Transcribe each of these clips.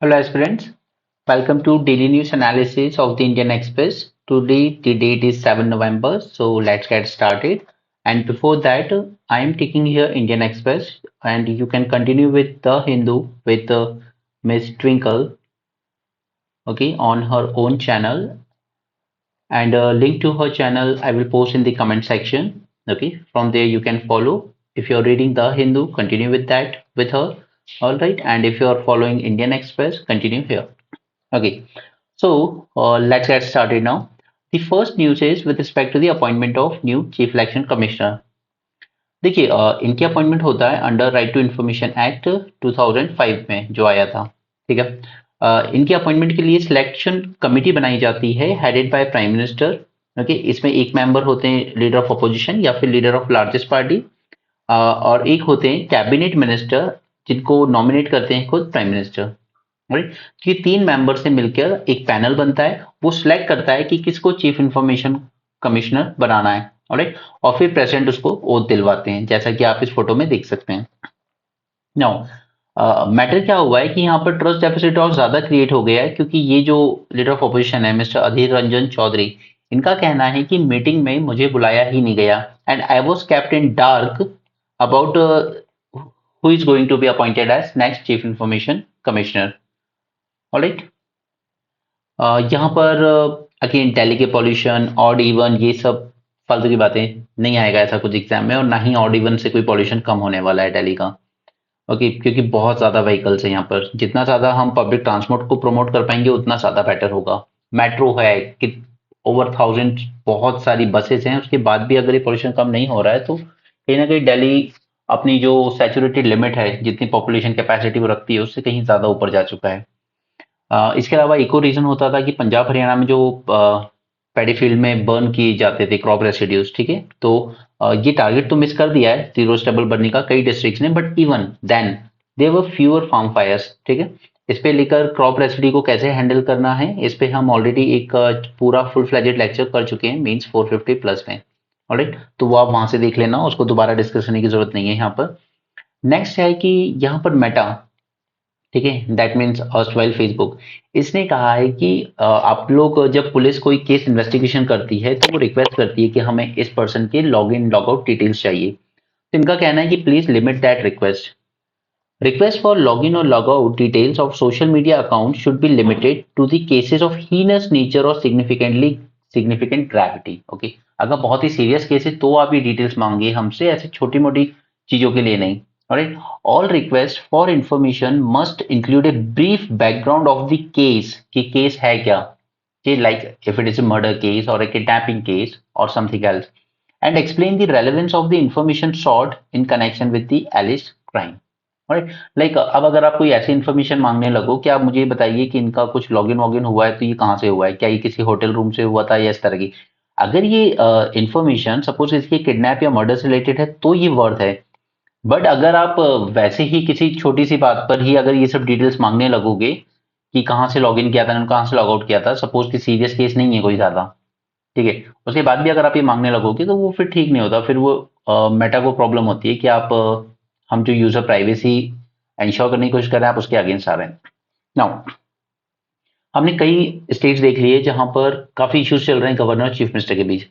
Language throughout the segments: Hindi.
Hello aspirants, welcome to daily news analysis of the Indian Express. Today the date is 7 November, so let's get started. And before that, I am taking here Indian Express and you can continue with The Hindu with Miss Twinkle, okay, on her own channel. And link to her channel I will post in the comment section. Okay, from there you can follow. If you're reading The Hindu, continue with that with her. All right, and if you're following Indian Express, continue here. Okay, so let's get started now. The first news is with respect to the appointment of new chief election commissioner. देखिए इनकी अपॉइंटमेंट होता है under right to information act 2005 में जो आया था. ठीक है. इनकी अपॉइंटमेंट के लिए सिलेक्शन कमेटी बनाई जाती है headed by prime minister. Okay, इसमें एक मेंबर होते हैं लीडर ऑफ अपोजिशन या फिर लीडर ऑफ लार्जेस्ट पार्टी और एक होते हैं कैबिनेट मिनिस्टर जिनको नॉमिनेट करते हैं खुद प्राइम मिनिस्टर. राइट. ये तीन मेंबर से मिलकर एक पैनल बनता है. वो सिलेक्ट करता है कि किसको चीफ इंफॉर्मेशन कमिश्नर बनाना है. ऑलराइट. और फिर प्रेसिडेंट उसको ओथ दिलवाते हैं जैसा कि आप इस फोटो में देख सकते हैं. नाउ मैटर क्या हुआ है कि यहाँ पर ट्रस्ट डेफिसिट और ज्यादा क्रिएट हो गया है क्योंकि ये जो लीडर ऑफ अपोजिशन है मिस्टर अधीर रंजन चौधरी, इनका कहना है कि मीटिंग में मुझे बुलाया ही नहीं गया and I was kept in dark about who is going to be appointed as next chief information commissioner. Alright. यहाँ पर अगेन दिल्ली के पॉल्यूशन ऑड इवन ये सब फालतू की बातें. नहीं आएगा ऐसा कुछ एग्जाम में और ना ही ऑड इवन से कोई पॉल्यूशन कम होने वाला है दिल्ली का. ओके, क्योंकि बहुत ज्यादा व्हीकल्स है यहाँ पर. जितना ज्यादा हम पब्लिक ट्रांसपोर्ट को प्रमोट कर पाएंगे उतना ज्यादा बेटर होगा. मेट्रो है कि ओवर 1000 बहुत सारी बसेस हैं, उसके बाद भी अगर ये पॉल्यूशन कम नहीं हो रहा है तो कहीं ना कहीं दिल्ली अपनी जो सैचुरेटेड लिमिट है जितनी पॉपुलेशन कैपेसिटी वो रखती है उससे कहीं ज्यादा ऊपर जा चुका है. इसके अलावा एक और रीजन होता था कि पंजाब हरियाणा में जो पैडी फील्ड में बर्न किए जाते थे क्रॉप रेसिड्यूज. ठीक है, तो ये टारगेट तो मिस कर दिया है जीरो स्टेबल बनने का कई डिस्ट्रिक्ट्स ने, but even then there were fewer farm fires. ठीक है, इस पे लेकर क्रॉप रेसिड्यू को कैसे हैंडल करना है इस पे हम ऑलरेडी एक पूरा फुल फ्लेजेड लेक्चर कर चुके हैं मींस 450 प्लस में. ऑलराइट, तो वो आप वहां से देख लेना, उसको दोबारा डिस्कस करने की जरूरत नहीं है यहाँ पर. नेक्स्ट है कि यहाँ पर मेटा, ठीक है, दैट मीन्स अर्स्टवाइल फेसबुक, इसने कहा है कि आप लोग जब पुलिस कोई केस इन्वेस्टिगेशन करती है तो वो रिक्वेस्ट करती है कि हमें इस पर्सन के log in log out details चाहिए. तो इनका कहना है कि please limit that request. Request for log in और log out details of social media account should be limited to the cases of heinous nature और सिग्निफिकेंट ग्रेविटी. ओके, अगर बहुत ही सीरियस केस है तो आप ये डिटेल्स मांगिए हमसे, ऐसे छोटी मोटी चीजों के लिए नहीं. Alright, all requests for information must include a brief background of the case कि केस है क्या, कि like if it is a murder case or a kidnapping case or something else, and explain the relevance of the information sought in connection with the alleged crime. Alright, like अब अगर आप कोई ऐसी इन्फॉर्मेशन मांगने लगो कि आप मुझे बताइए कि इनका कुछ लॉगिन वॉगिन हुआ है तो ये कहाँ से हुआ है, क्या ये किसी होटल रूम से हुआ था या इस तरह की. अगर ये इन्फॉर्मेशन सपोज इसके किडनैप या मर्डर से रिलेटेड है तो ये वर्थ है. बट अगर आप वैसे ही किसी छोटी सी बात पर ही अगर ये सब डिटेल्स मांगने लगोगे कि कहाँ से लॉगिन किया था कहाँ से लॉग आउट किया था, सपोज कि सीरियस केस नहीं है कोई ज्यादा, ठीक है, उसके बाद भी अगर आप ये मांगने लगोगे तो वो फिर ठीक नहीं होता. फिर वो मेटा को प्रॉब्लम होती है कि आप हम जो यूजर प्राइवेसी इंश्योर करने की कोशिश कर रहे हैं आप उसके अगेंस्ट आ रहे हैं. नाउ हमने कई स्टेट्स देख लिए जहां पर काफी इश्यूज चल रहे हैं गवर्नर और चीफ मिनिस्टर के बीच.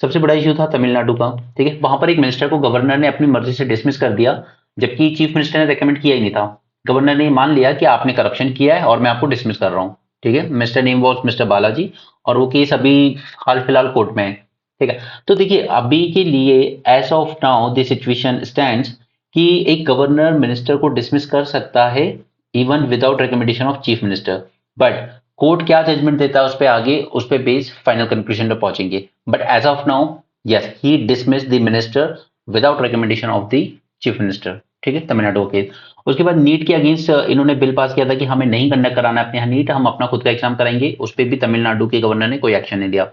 सबसे बड़ा इशू था तमिलनाडु का. ठीक है, वहां पर एक मिनिस्टर को गवर्नर ने अपनी मर्जी से डिसमिस कर दिया जबकि चीफ मिनिस्टर ने रेकमेंड किया ही नहीं था. गवर्नर ने मान लिया कि आपने करप्शन किया है और मैं आपको डिसमिस कर रहा हूँ. ठीक है, mister name was mister Balaji और वो केस अभी हाल फिलहाल कोर्ट में है. ठीक है, तो देखिए अभी के लिए as of now the situation stands कि एक गवर्नर मिनिस्टर को डिसमिस कर सकता है even without recommendation of chief minister. But court क्या जजमेंट देता है उस पर आगे उस पर बेस फाइनल कंक्लूजन पे पहुंचेंगे. But as of now yes he dismiss the minister without recommendation of the chief minister. ठीक है, तमिलनाडु के. उसके बाद नीट के अगेंस्ट इन्होंने बिल पास किया था कि हमें नहीं कंडक्ट कराना अपने यहाँ नीट, हम अपना खुद का एग्जाम कराएंगे. उस पर भी तमिलनाडु के गवर्नर ने कोई एक्शन नहीं लिया.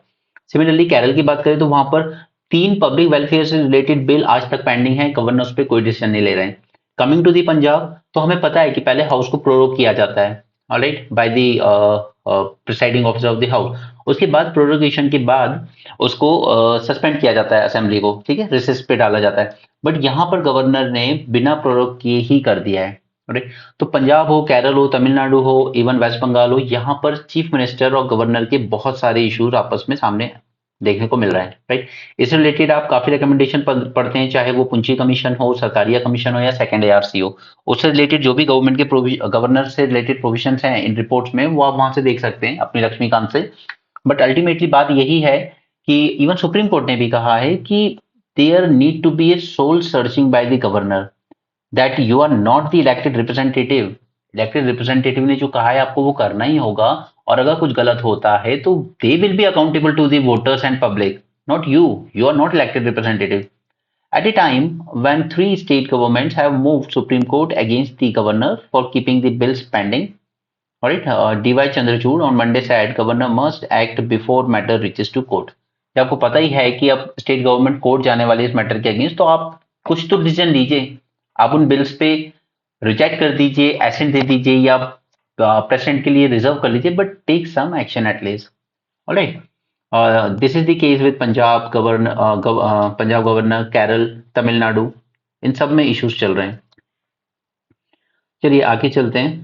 सिमिलरली केरल की बात करें तो वहां पर 3 पब्लिक वेलफेयर से रिलेटेड बिल आज तक पेंडिंग है, गवर्नर उस पर कोई डिसीजन नहीं ले रहे हैं. कमिंग टू दी पंजाब, तो हमें पता है कि पहले हाउस को प्रोरोग किया जाता है alright by the presiding officer of the house. उसके बाद प्रोरोगेशन के बाद उसको सस्पेंड किया जाता है असेंबली को. ठीक है, रिसेस पे डाला जाता है. बट यहाँ पर गवर्नर ने बिना प्रोरोग किए ही कर दिया है. राइट। तो पंजाब हो, केरल हो, तमिलनाडु हो, इवन वेस्ट बंगाल हो, यहाँ पर चीफ मिनिस्टर और गवर्नर के बहुत सारे इश्यूज आपस में सामने देखने को मिल रहा है। राइट। इससे रिलेटेड आप काफी रिकमेंडेशन पढ़ते हैं, चाहे वो पुंची कमीशन हो, सरकारिया कमीशन हो या सेकंड एआरसी हो। उससे रिलेटेड जो भी गवर्नमेंट के गवर्नर से रिलेटेड प्रोविजंस हैं इन रिपोर्ट्स में, वो आप वहां से देख सकते हैं अपनी लक्ष्मीकांत से। बट अल्टीमेटली बात यही है कि इवन सुप्रीम कोर्ट ने भी कहा है कि there need to be a soul searching by the governor, that you are not the elected representative. Elected representative ने जो कहा है आपको वो करना ही होगा, और अगर कुछ गलत होता है तो they will be accountable to the voters and public, not you. You are not elected representative. At a time when three state governments have moved Supreme Court against the governor for keeping the bills pending, alright, D.Y. Chandrachud on Monday said governor must act before matter reaches to court. जब आपको पता ही है कि अब स्टेट गवर्नमेंट कोर्ट जाने वाली इस मैटर के अगेंस्ट, तो आप कुछ तो डिसीजन लीजिए। आप उन बिल्स पे रिजेक्ट कर दीजिए, एसेंट दे दीजिए, या प्रेसिडेंट के लिए रिजर्व कर लीजिए, but take some action at least. Alright. This is the case with Punjab governor, Kerala, Tamil Nadu, इन सब में इश्यूज चल रहे हैं। चलिए आगे चलते हैं।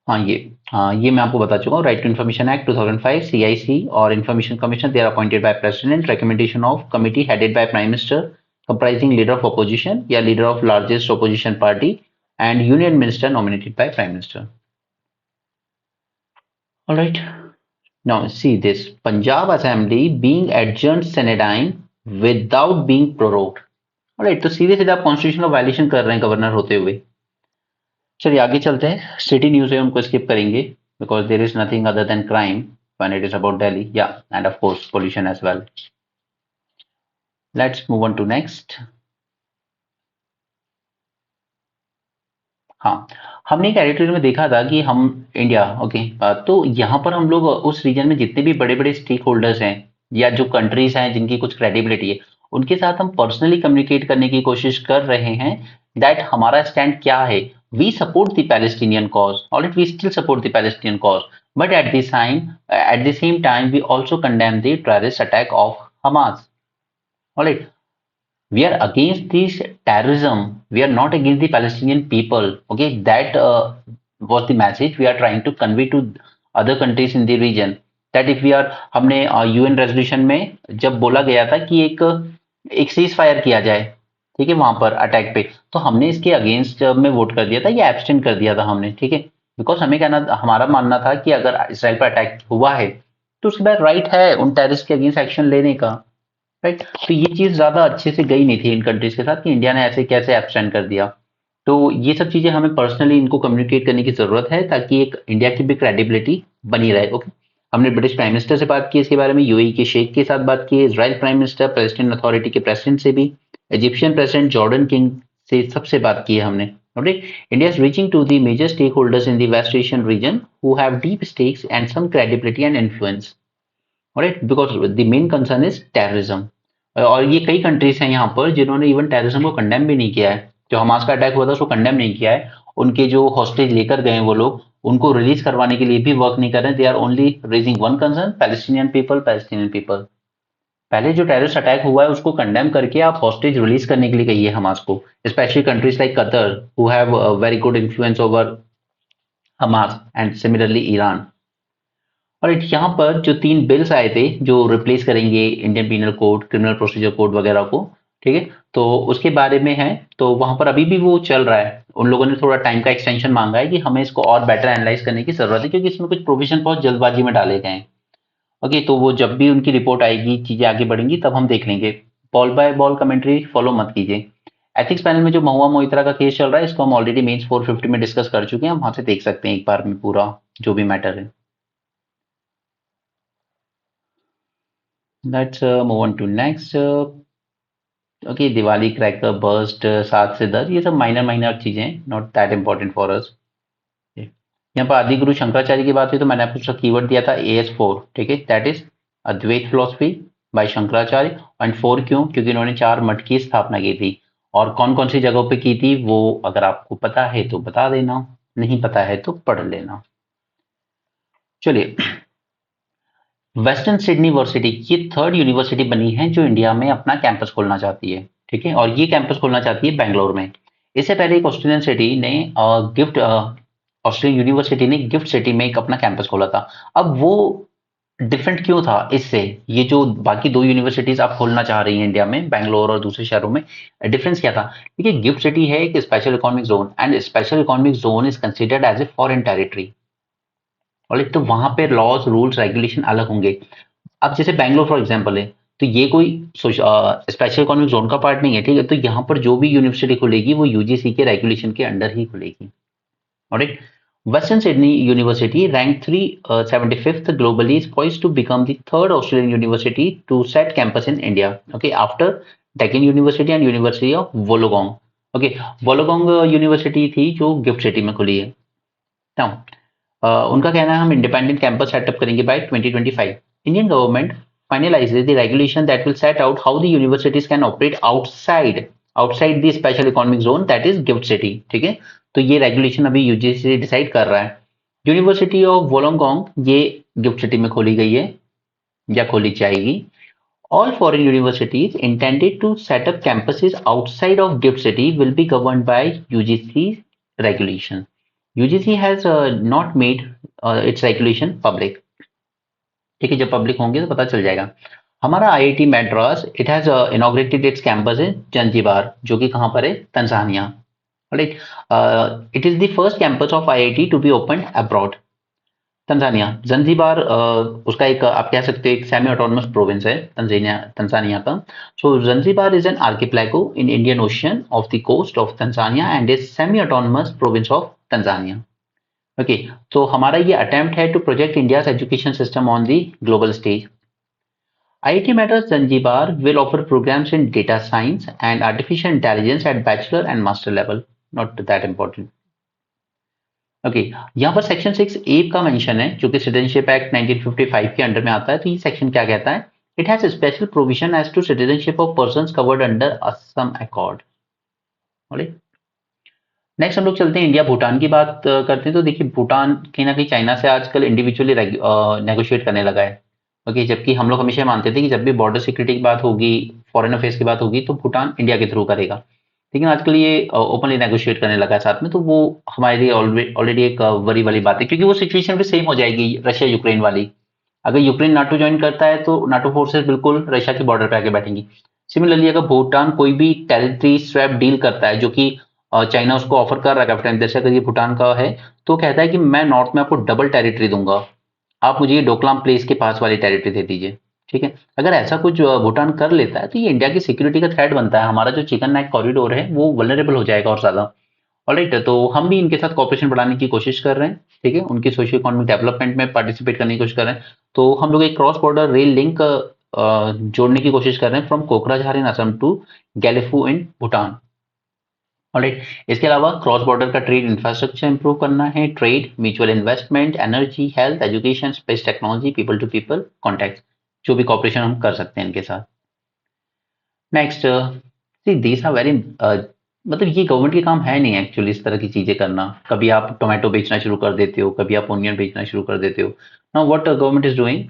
ये मैं आपको बता चुका हूँ। Right to information act 2005, CIC और information commission, they are appointed by president, recommendation of committee headed by prime minister, comprising leader of opposition या leader of largest opposition party, and union minister nominated by prime minister. Alright, now see this, Punjab assembly being adjourned sine die without being prorogued. Alright, तो सीधे सीधे आप कॉन्स्टिट्यूशन का वायलेशन कर रहे हैं गवर्नर होते हुए। चलिए आगे चलते हैं। सिटी न्यूज है उनको स्किप करेंगे, because there is nothing other than crime when it is about Delhi, या and of course pollution as well. Let's move on to next. हाँ, हमने एक एडिटोरियल में देखा था कि हम इंडिया, ओके, तो यहाँ पर हम लोग उस रीजन में जितने भी बड़े बड़े स्टेक होल्डर्स हैं या जो कंट्रीज हैं जिनकी कुछ क्रेडिबिलिटी है, उनके साथ हम पर्सनली कम्युनिकेट करने की कोशिश कर रहे हैं दैट हमारा स्टैंड क्या है। We support the Palestinian cause, alright, we still support the Palestinian cause, but at the same time we also condemn the terrorist attack of Hamas. Alright, we are against this terrorism, we are not against the Palestinian people, okay, that was the message we are trying to convey to other countries in the region, that if we are, हमने यूएन रेजोल्यूशन में जब बोला गया था कि एक सीज फायर किया जाए, ठीक है, वहां पर अटैक पे, तो हमने इसके अगेंस्ट में वोट कर दिया था या एब्सटेन कर दिया था हमने, ठीक है, बिकॉज हमें कहना, हमारा मानना था कि अगर इसराइल पर अटैक हुआ है तो उसके बाद राइट है उन टेररिस्ट के अगेंस्ट एक्शन लेने का। राइट, तो ये चीज ज्यादा अच्छे से गई नहीं थी इन कंट्रीज के साथ कि इंडिया ने ऐसे कैसे एब्सटेंड कर दिया। तो ये सब चीजें हमें पर्सनली इनको कम्युनिकेट करने की जरूरत है ताकि एक इंडिया की भी क्रेडिबिलिटी बनी रहे। ओके, हमने ब्रिटिश प्राइम मिनिस्टर से बात की इसके बारे में, यूएई के शेख के साथ बात की, Israel prime minister, Palestine authority के प्रेसिडेंट से भी, इजिप्शियन प्रेसिडेंट, जॉर्डन किंग से, सबसे बात की है हमने। Okay, India is reaching to the major stake holders in the West Asian region who have deep stakes and some credibility and influence, right, because the main concern is terrorism. और ये कई कंट्रीज हैं यहाँ पर जिन्होंने इवन टेररिज्म को कंडेम भी नहीं किया है। जो हमास का अटैक हुआ था उसको कंडेम नहीं किया है, उनके जो हॉस्टेज लेकर गए वो लोग, उनको रिलीज करवाने के लिए भी वर्क नहीं कर रहे हैं। They are only raising one concern, Palestinian people, Palestinian people. पहले जो टेररिस्ट अटैक हुआ है उसको कंडेम करके आप हॉस्टेज रिलीज करने के लिए कहिए हमास को, specially countries like Qatar who have very good influence over Hamas, and similarly Iran. और यहाँ पर जो 3 बिल्स आए थे जो रिप्लेस करेंगे Indian penal code, criminal procedure code वगैरह को, ठीक है, तो उसके बारे में है, तो वहां पर अभी भी वो चल रहा है। उन लोगों ने थोड़ा टाइम का एक्सटेंशन मांगा है कि हमें इसको और बेटर एनालाइज करने की जरूरत है, क्योंकि इसमें कुछ प्रोविजन बहुत जल्दबाजी में डाले गए हैं। ओके, तो वो जब भी उनकी रिपोर्ट आएगी, चीजें आगे बढ़ेंगी, तब हम देख लेंगे। Ball by ball commentary follow मत कीजिए। एथिक्स पैनल में जो महुआ मोइत्रा का केस चल रहा है, इसको हम ऑलरेडी मेंस 450 में डिस्कस कर चुके हैं, हम वहां से देख सकते हैं एक बार में पूरा जो भी मैटर है। Let's move on to next. Okay, Diwali cracker burst 7 से 10, ये सब माइनर माइनर चीजें हैं, not that important for us. यहाँ पर आदि गुरु शंकराचार्य की बात हुई तो मैंने आपको उसका कीवर्ड दिया था AS4, ठीक है, that is Advaita philosophy by Shankaracharya. And 4 क्यों? क्योंकि इन्होंने 4 मठ की स्थापना की थी, और कौन कौन सी जगहों पे की थी वो अगर आपको पता है तो बता देना, नहीं पता है तो पढ़ लेना। चलिए, वेस्टर्न सिडनी यूनिवर्सिटी, ये 3rd यूनिवर्सिटी बनी है जो इंडिया में अपना कैंपस खोलना चाहती है, ठीक है, और ये कैंपस खोलना चाहती है बेंगलोर में। इससे पहले एक ऑस्ट्रेलियन सिटी ने गिफ्ट ऑस्ट्रेलियन यूनिवर्सिटी ने गिफ्ट सिटी में एक अपना कैंपस खोला था। अब वो डिफरेंट क्यों था इससे, ये जो बाकी दो यूनिवर्सिटीज आप खोलना चाह रही हैं इंडिया में, बैंगलोर और दूसरे शहरों में, डिफरेंस क्या था? देखिए, गिफ्ट सिटी है एक special economic zone, and special economic zone is considered as a foreign territory. और तो वहां पे लॉज रूल्स रेगुलेशन अलग होंगे। अब जैसे बैंगलोर फॉर एग्जांपल है, तो ये कोई स्पेशल इकोनॉमिक जोन का पार्ट नहीं है, ठीक है? तो यहाँ पर जो भी यूनिवर्सिटी खुलेगी वो यूजीसी के रेगुलेशन के अंडर ही खुलेगी। Alright. Western Sydney University, ranked 375th globally, is poised to become the third Australian university to set campus in India. Okay, after Deakin University and University of Wollongong. Okay, Wollongong University थी जो गिफ्ट सिटी में खुली है। Now, उनका कहना है हम इंडिपेंडेंट कैंपस सेटअप करेंगे by 2025। Indian government finalizes the regulation that will set out how the universities can operate outside the special economic zone, that is gift city। ठीक है, तो ये रेगुलेशन अभी यूजीसी डिसाइड कर रहा है। यूनिवर्सिटी ऑफ वोलोंगोंग ये गिफ्ट सिटी में खोली गई है या खोली जाएगी। All foreign universities intended to set up campuses outside of gift city will be governed by UGC regulation. UGC has not made its regulation public। ठीक है, जब पब्लिक होंगे तो पता चल जाएगा। हमारा IIT Madras, it has inaugurated its campus in Zanzibar, जो कि कहाँ पर है? Tanzania. Right. It is the first campus of IIT to be open abroad. Tanzania, Zanzibar उसका एक आप कह सकते हो एक सेमी ऑटोनमस प्रोविंस है तंजानिया का। So Zanzibar is an archipelago in Indian ocean off the coast of Tanzania and is semi autonomous province of Tanzania. Okay, तो हमारा ये अटेम्प्ट है to project India's education system on the global stage. IIT Madras Zanzibar will offer programs in data science and artificial intelligence at bachelor and master level. Not that important. Okay, यहाँ पर सेक्शन 6A का मेंशन है जो कि सिटीजनशिप एक्ट 1955 के अंडर में आता है। तो ये सेक्शन क्या कहता है? It has special provision as to citizenship of persons covered under Assam accord. Next हम लोग चलते हैं इंडिया भूटान की बात करते हैं। तो देखिए, भूटान कहीं ना कहीं चाइना से आजकल इंडिविजुअली नेगोशिएट करने लगा है। ओके, जबकि हम लोग हमेशा मानते थे कि जब भी बॉर्डर सिक्योरिटी की बात होगी, फॉरेन अफेयर्स की बात होगी, तो भूटान इंडिया के थ्रू करेगा। लेकिन आजकल ये ओपनली नेगोशिएट करने लगा है साथ में, तो वो हमारे लिए ऑलरेडी एक वरी वाली बात है, क्योंकि वो सिचुएशन भी सेम हो जाएगी रशिया यूक्रेन वाली। अगर यूक्रेन नाटो ज्वाइन करता है तो नाटो फोर्सेस बिल्कुल रशिया के बॉर्डर पे आके बैठेंगी। सिमिलरली अगर भूटान कोई भी टेरिटरी स्वैप डील करता है, जो कि चाइना उसको ऑफर कर रहा है कैप्टन, जैसे अगर ये भूटान का है, तो कहता है कि मैं नॉर्थ में आपको डबल टेरिटरी दूंगा, आप मुझे ये डोकलाम प्लेस के पास वाली टेरिटरी दे दीजिए। ठीक है, अगर ऐसा कुछ भूटान कर लेता है तो ये इंडिया की सिक्योरिटी का थ्रेट बनता है। हमारा जो चिकन नेक कॉरिडोर है वो वल्नरेबल हो जाएगा और ज्यादा। ऑलराइट, तो हम भी इनके साथ कॉपरेशन बढ़ाने की कोशिश कर रहे हैं। ठीक है, उनकी सोशियो इकोनॉमिक डेवलपमेंट में पार्टिसिपेट करने की कोशिश कर रहे हैं। तो हम लोग एक क्रॉस बॉर्डर रेल लिंक जोड़ने की कोशिश कर रहे हैं from Kokrajhar in Assam to Gelephu in Bhutan. Alright, इसके अलावा क्रॉस बॉर्डर का ट्रेड इंफ्रास्ट्रक्चर इंप्रूव करना है, trade, mutual investment, energy, health, education, space technology, people to people contact, जो भी कॉपरेशन हम कर सकते हैं इनके साथ। Next, see these are very, मतलब ये गवर्नमेंट के काम है नहीं एक्चुअली इस तरह की चीजें करना। कभी आप टोमेटो बेचना शुरू कर देते हो, कभी आप ओनियन बेचना शुरू कर देते हो। Now what government is doing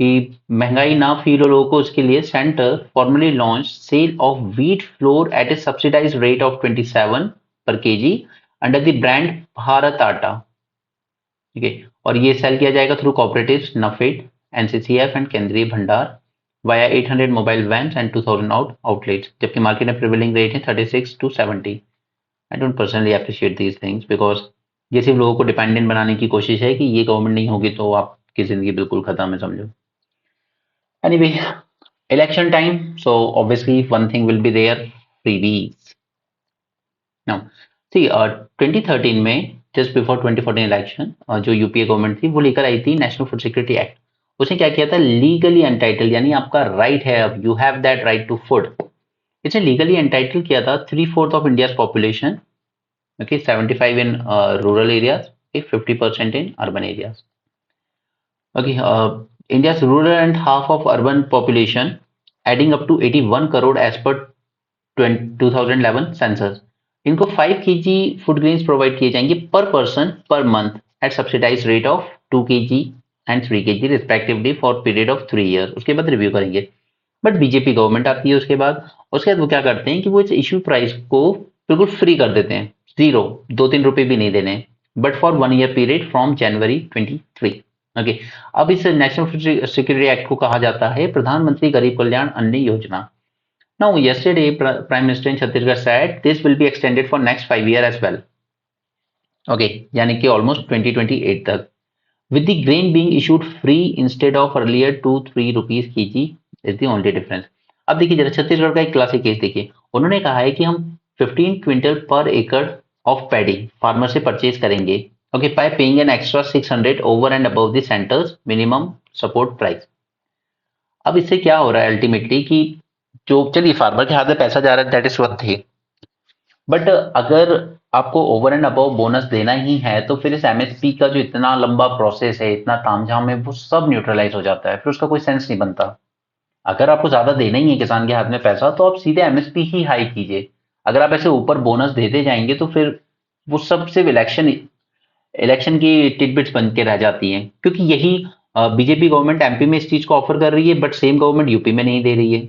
कि महंगाई ना फील हो लोगों को, उसके लिए centre formally launch sale of wheat flour at a subsidise rate of 27 पर kg under the brand Bharat Atta. ठीक है, और ये सेल किया जाएगा through cooperatives, NAFED, NCCF and Kendriya Bhandar via 800 mobile vans and 2000 outlets, जबकि मार्केट में प्रिवेलिंग रेट है 36 to 70। I don't personally appreciate these things because ये सिर्फ लोगों को डिपेंडेंट बनाने की कोशिश है कि ये गवर्नमेंट नहीं होगी तो आपकी जिंदगी बिल्कुल खत्म है, समझो। Anyway, election time, so obviously one thing will be there, freebies। now see 2013 में just before 2014 election जो यूपीए गवर्नमेंट थी वो लेकर आई थी नेशनल फूड सिक्योरिटी एक्ट। उसने क्या किया था, लीगली एंटाइटल, यानी आपका राइट है, अब you have that right to food. इसने लीगली एंटाइटल किया था 3/4 of India population, okay, 75 in rural areas, 50% in urban areas. Okay, India's rural and half of urban population, adding up to 81 crore as per 2011 census। इनको 5 kg फूड ग्रेन्स प्रोवाइड किए जाएंगे पर पर्सन पर month at subsidise rate of 2 kg and 3 kg respectively for period of 3 year. उसके बाद रिव्यू करेंगे। बट बीजेपी गवर्नमेंट आती है उसके बाद वो क्या करते हैं कि वो इस इशू प्राइस को बिल्कुल फ्री कर देते हैं, जीरो, 2-3 रुपए भी नहीं देने, but for 1 year period from January 23। Okay, अब इस नेशनल सिक्योरिटी एक्ट को कहा जाता है प्रधानमंत्री गरीब कल्याण अन्न योजना। Now yesterday prime minister in Chhattisgarh said this will be extended for next 5 year as well। Okay, यानी कि ऑलमोस्ट 2028 तक, with the grain being issued free instead of earlier 2-3 rupees kg is the only difference। अब देखिए जरा छत्तीसगढ़ का एक क्लासिक केस देखिए, उन्होंने कहा है कि हम 15 क्विंटल पर एकड़ ऑफ पैडी फार्मर से परचेज करेंगे, okay, bye paying an extra 600 over and above the centres minimum support price. अब इससे क्या हो रहा है अल्टीमेटली कि जो, चलिए फार्मर के हाथ में पैसा जा रहा है, that is one thing, but अगर आपको ओवर एंड अबव बोनस देना ही है तो फिर इस एमएसपी का जो इतना लंबा प्रोसेस है, इतना तामझाम है, वो सब न्यूट्रलाइज हो जाता है, फिर उसका कोई सेंस नहीं बनता। अगर आपको ज्यादा देना ही है किसान के हाथ में पैसा, तो आप सीधे एमएसपी ही हाई कीजिए। अगर आप ऐसे ऊपर बोनस देते जाएंगे तो फिर वो सब सिर्फ इलेक्शन इलेक्शन की टिडबिट्स बन के रह जाती हैं, क्योंकि यही बीजेपी गवर्नमेंट एमपी में इस चीज को ऑफर कर रही है, बट सेम गवर्नमेंट यूपी में नहीं दे रही है,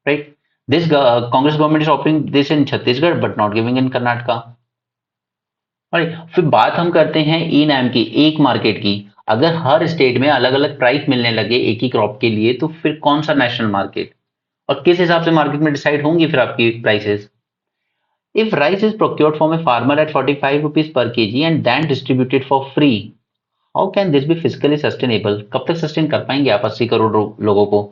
right. This Congress government is offering this in Chhattisgarh but not giving in Karnataka. फिर बात हम करते हैं ई नैम की, एक मार्केट की। अगर हर स्टेट में अलग अलग प्राइस मिलने लगे एक ही क्रॉप के लिए, तो फिर कौन सा नेशनल मार्केट, और किस हिसाब से मार्केट में डिसाइड होंगी फिर आपकी prices. If rice is procured from a farmer at 45 rupees पर kg and then distributed for free, how can this be physically sustainable. कब तक सस्टेन कर पाएंगे आप 80 करोड़ लोगों को,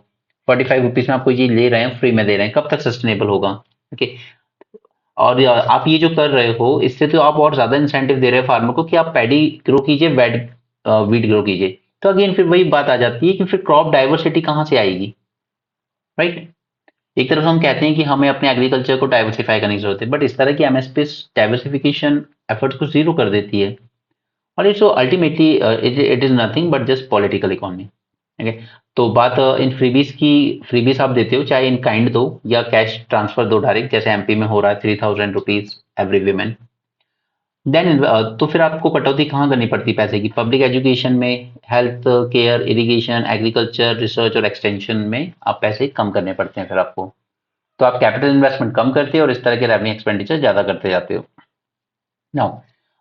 45 रुपीज में आप कोई चीज ले रहे हैं, फ्री में दे रहे हैं, कब तक सस्टेनेबल होगा। ओके, और आप ये जो कर रहे हो, इससे तो आप और ज्यादा इंसेंटिव दे रहे हैं फार्मर को कि आप पैडी ग्रो कीजिए, वीट ग्रो कीजिए। तो अगेन फिर वही बात आ जाती है कि फिर क्रॉप डाइवर्सिटी कहाँ से आएगी, राइट। एक तरफ हम कहते हैं कि हमें अपने एग्रीकल्चर को डाइवर्सिफाई करने की जरूरत है, बट इस तरह की एमएसपी डाइवर्सिफिकेशन एफर्ट्स को जीरो कर देती है, और it's ultimately it is nothing but just political economy. Okay, तो बात इन फ्रीबीज की, फ्रीबीज आप देते हो चाहे इन काइंड दो या कैश ट्रांसफर दो डायरेक्ट, जैसे एमपी में हो रहा है 3000 रुपीज एवरी वीमेन, देन तो फिर आपको कटौती कहाँ करनी पड़ती है पैसे की, पब्लिक एजुकेशन में, health care, irrigation, agriculture, research और एक्सटेंशन में आप पैसे कम करने पड़ते हैं फिर आपको। तो आप कैपिटल इन्वेस्टमेंट कम करते हो और इस तरह के रेवेन्यू एक्सपेंडिचर ज्यादा करते जाते हो। नाउ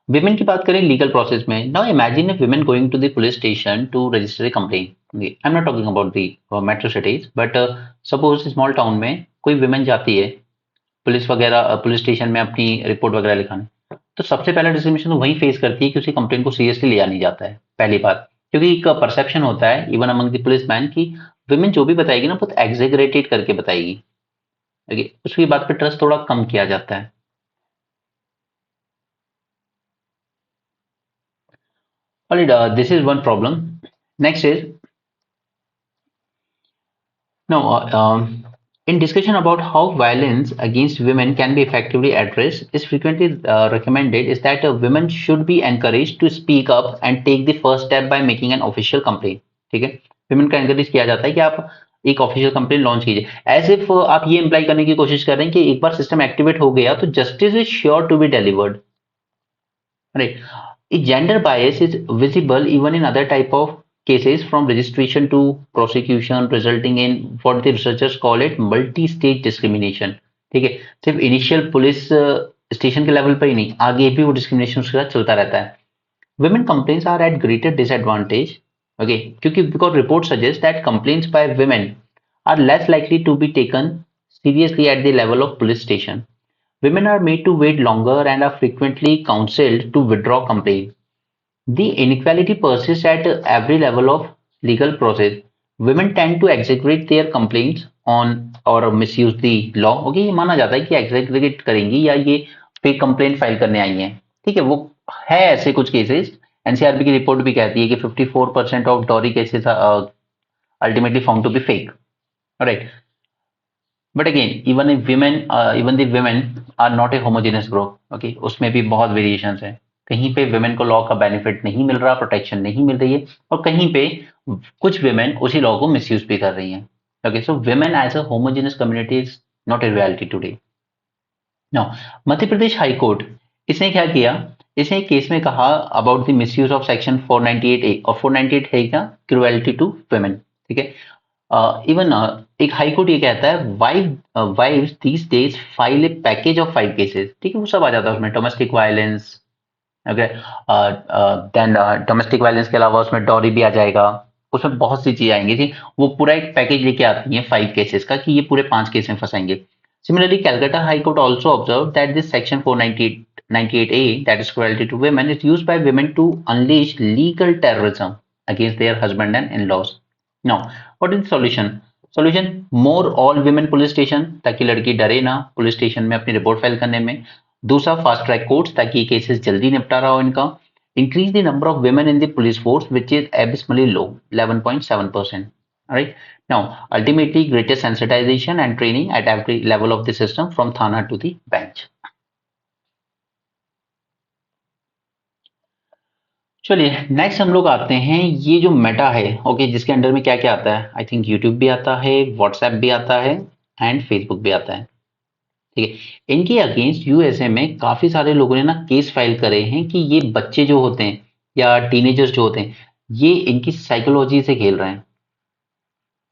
विमेन की बात करें लीगल प्रोसेस में, now imagine a women going to the police station to register a complaint. I am not talking about the metro cities, but suppose small town में कोई विमेन जाती है पुलिस वगैरह, पुलिस स्टेशन में अपनी रिपोर्ट वगैरह लिखाने, तो सबसे पहला डिस्क्रिमिनेशन तो वही फेस करती है कि उसकी कंप्लेंट को सीरियसली लिया नहीं जाता है, पहली बात। क्योंकि एक परसेप्शन होता है even among the police man की विमेन जो भी बताएगी ना बहुत एग्जेगरेटेड करके बताएगी, ओके, उसकी बात पे ट्रस्ट थोड़ा कम किया जाता है। Alright, this is one problem. Next is, now in discussion about how violence against women can be effectively addressed, is frequently recommended is that women should be encouraged to speak up and take the first step by making an official complaint। ठीक है, women का encourage किया जाता है कि आप एक ऑफिशियल कंप्लेंट लॉन्च कीजिए, एज इफ आप ये इंप्लाई करने की कोशिश कर रहे हैं कि एक बार सिस्टम एक्टिवेट हो गया तो justice is sure to be delivered, right. Gender bias is visible even in other type of cases, from registration to prosecution, resulting in what the researchers call it multi-stage discrimination। ठीक है, सिर्फ इनिशियल पुलिस स्टेशन के लेवल पर ही नहीं, आगे भी वो डिस्क्रिमिनेशन उसके साथ चलता रहता है। Women complaints are at greater disadvantage, okay, क्योंकि because reports suggest that complaints by women are less likely to be taken seriously at the level of police station। Women are made to wait longer and are frequently counseled to withdraw complaints। The inequality persists at every level of legal process। Women tend to exaggerate their complaints on or misuse the law। Okay, ये माना जाता है कि exaggerate करेंगी या ये फेक कंप्लेंट फाइल करने आई हैं। ठीक है, वो है ऐसे कुछ केसेस, एनसीआरबी की रिपोर्ट भी कहती है कि 54% of dowry cases ultimately found to be fake, right. But again even the women are not a homogeneous group, okay, उसमें भी बहुत वेरिएशंस हैं। कहीं पे women को लॉ का बेनिफिट नहीं मिल रहा, प्रोटेक्शन नहीं मिल रही है, और कहीं पे कुछ women उसी लॉ को मिसयूज भी कर रही हैं। Okay, so women as a homogeneous community is not a reality today. Now Madhya Pradesh high court, इसने क्या किया, इसने एक केस में कहा about the misuse of section 498A, और 498 है क्या, क्रुएल्टी टू women। ठीक है, इवन एक हाई कोर्ट ये कहता है wives these days file a package of 5 cases, ठीक है, वो सब आ जाता है उसमें, domestic violence, okay, then domestic violence के अलावा उसमें डॉरी भी आ जाएगा, उसमें बहुत सी चीजें आएंगी थी, वो पूरा एक पैकेज लेके आती है 5 केसेस का कि ये पूरे 5 केस में फंसाएंगे। Similarly Calcutta high court also observe that this section 498A, that is cruelty to women, is used by women to unleash legal terrorism against their husband and in-laws. Now, what is the solution? Solution: more all women police station, ताकि लड़की डरे ना पुलिस स्टेशन में अपनी रिपोर्ट फाइल करने में। दूसरा, फास्ट ट्रैक कोर्ट्स, ताकि ये केसेस जल्दी निपटारा हो इनका। Increase the number of women in the police force, which is abysmally low, 11.7%. Alright. Now, ultimately, greater sensitization and training at every level of the system, from thana to the bench. चलिए नेक्स्ट हम लोग आते हैं, ये जो मेटा है, ओके, जिसके अंडर में क्या क्या आता है, आई थिंक यूट्यूब भी आता है, व्हाट्सएप भी आता है एंड फेसबुक भी आता है, ठीक है। इनके अगेंस्ट यूएसए में काफी सारे लोगों ने ना केस फाइल करे हैं कि ये बच्चे जो होते हैं या टीनेजर्स जो होते हैं, ये इनकी साइकोलॉजी से खेल रहे हैं,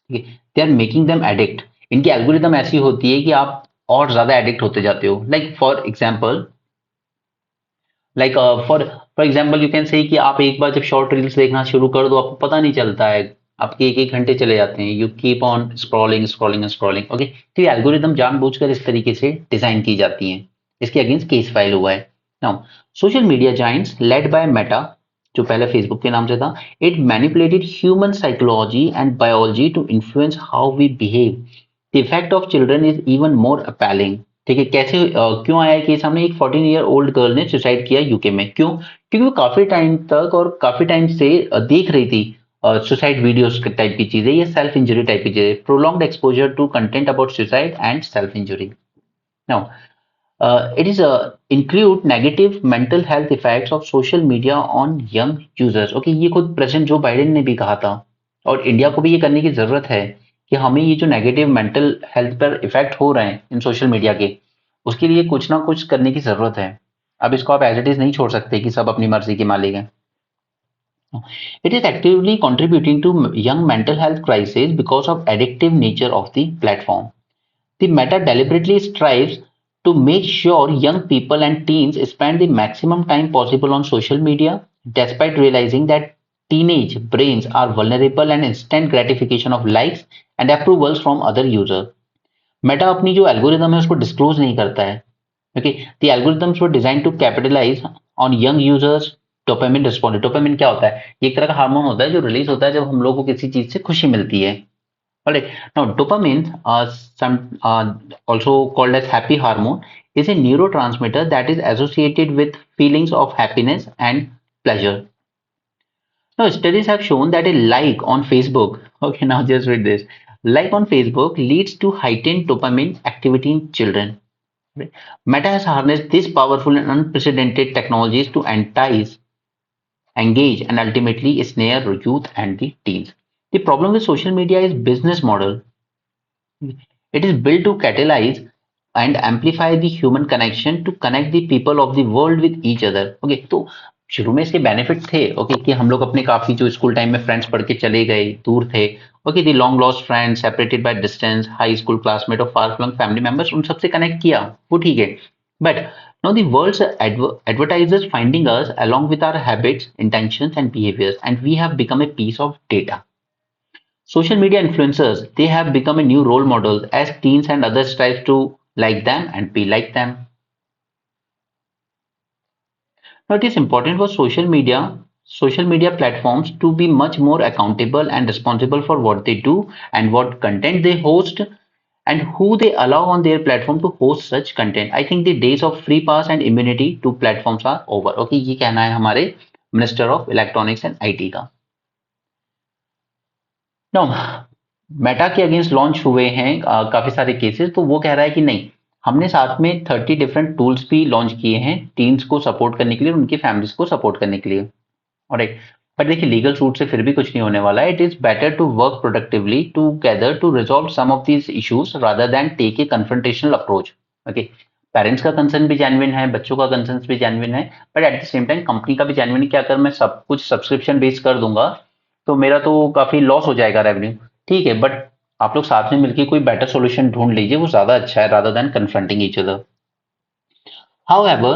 ठीक है, they are making them addict. इनकी एल्गोरिदम ऐसी होती है कि आप और ज्यादा एडिक्ट होते जाते हो। Like for example you can say कि आप एक बार जब शॉर्ट रील्स देखना शुरू कर दो, आपको पता नहीं चलता है, आपके एक एक घंटे चले जाते हैं, you keep on scrolling scrolling scrolling, okay. तो ये एल्गोरिदम जानबूझकर इस तरीके से डिजाइन की जाती हैं। इसके अगेंस्ट केस फाइल हुआ है। Now, social media giants led by Meta, जो पहले फेसबुक के नाम से था, it manipulated human psychology and biology to influence how we behave. The effect of children is even more appalling, ठीक है। कैसे क्यों आया कि सामने एक 14 ईयर ओल्ड गर्ल ने सुसाइड किया यूके में, क्यों? क्योंकि वो काफी टाइम तक और काफी टाइम से देख रही थी सुसाइड वीडियोस टाइप की चीजें या सेल्फ इंजरी टाइप की चीजें, prolonged exposure to content about suicide and self injury. Now, it is include negative mental health effects of social media on young users, okay, ये खुद प्रेसिडेंट जो बाइडेन ने भी कहा था, और इंडिया को भी ये करने की जरूरत है कि हमें ये जो नेगेटिव मेंटल हेल्थ पर इफेक्ट हो रहे हैं इन सोशल मीडिया के, उसके लिए कुछ ना कुछ करने की जरूरत है। अब इसको आप एज इट इज नहीं छोड़ सकते कि सब अपनी मर्जी के मालिक हैं। It is actively contributing to young mental health crisis because of addictive nature of the platform. The Meta deliberately strives to make sure young people and teens spend the maximum time possible on social media, despite realizing that teenage brains are vulnerable and instant gratification of likes and approvals from other users. Meta अपनी जो एल्गोरिदम है उसको डिस्क्लोज नहीं करता है। Okay, the algorithms were designed to capitalize on young users dopamine respond. Dopamine क्या होता है? ये एक तरह का हार्मोन होता है जो रिलीज होता है जब हम लोगों को किसी चीज से खुशी मिलती है। Alright, now dopamine, also called as happy hormone, is a neurotransmitter that is associated with feelings of happiness and pleasure. Now, studies have shown that a like on Facebook, okay, now just read this, like on Facebook leads to heightened dopamine activity in children. Right? Meta has harnessed these powerful and unprecedented technologies to entice, engage, and ultimately snare youth and the teens. The problem with social media is business model. It is built to catalyze and amplify the human connection to connect the people of the world with each other. Okay, तो शुरू में इसके बेनिफिट थे, ओके, कि हम लोग अपने काफी जो स्कूल टाइम में फ्रेंड्स पढ़ के चले गए दूर थे, okay, the long lost friends separated by distance, high school classmate और फार फ्लंग फैमिली मेंबर्स, उन सबसे कनेक्ट किया, वो ठीक है। But now the world's advertisers finding us along with our habits, intentions and behaviors, and we have become a piece of data. Social media influencers, they have become a new role model as teens and others strive to like them and be like them. Now it is important for social media platforms to be much more accountable and responsible for what they do and what content they host and who they allow on their platform to host such content. I think the days of free pass and immunity to platforms are over. Okay, ये कहना है हमारे minister of electronics and IT का। नो, मेटा के अगेंस्ट लॉन्च हुए हैं काफी सारे केसेस, तो वो कह रहा है कि नहीं, हमने साथ में 30 डिफरेंट टूल्स भी लॉन्च किए हैं टीम्स को सपोर्ट करने के लिए, उनकी फैमिलीज को सपोर्ट करने के लिए। ऑलराइट, बट देखिए लीगल सूट से फिर भी कुछ नहीं होने वाला है। It is better to work productively together to resolve some of these issues rather than take a confrontational approach. Okay, parents का कंसर्न भी जेन्युइन है, बच्चों का कंसर्न भी जेन्युइन है, but at the same time company का भी जेन्युइन है कि अगर मैं सब कुछ सब्सक्रिप्शन बेस कर दूंगा तो मेरा तो काफी लॉस हो जाएगा रेवेन्यू। ठीक है, बट आप लोग साथ में मिलकर कोई बेटर सॉल्यूशन ढूंढ लीजिए, वो ज्यादा अच्छा है rather than confronting each other. However,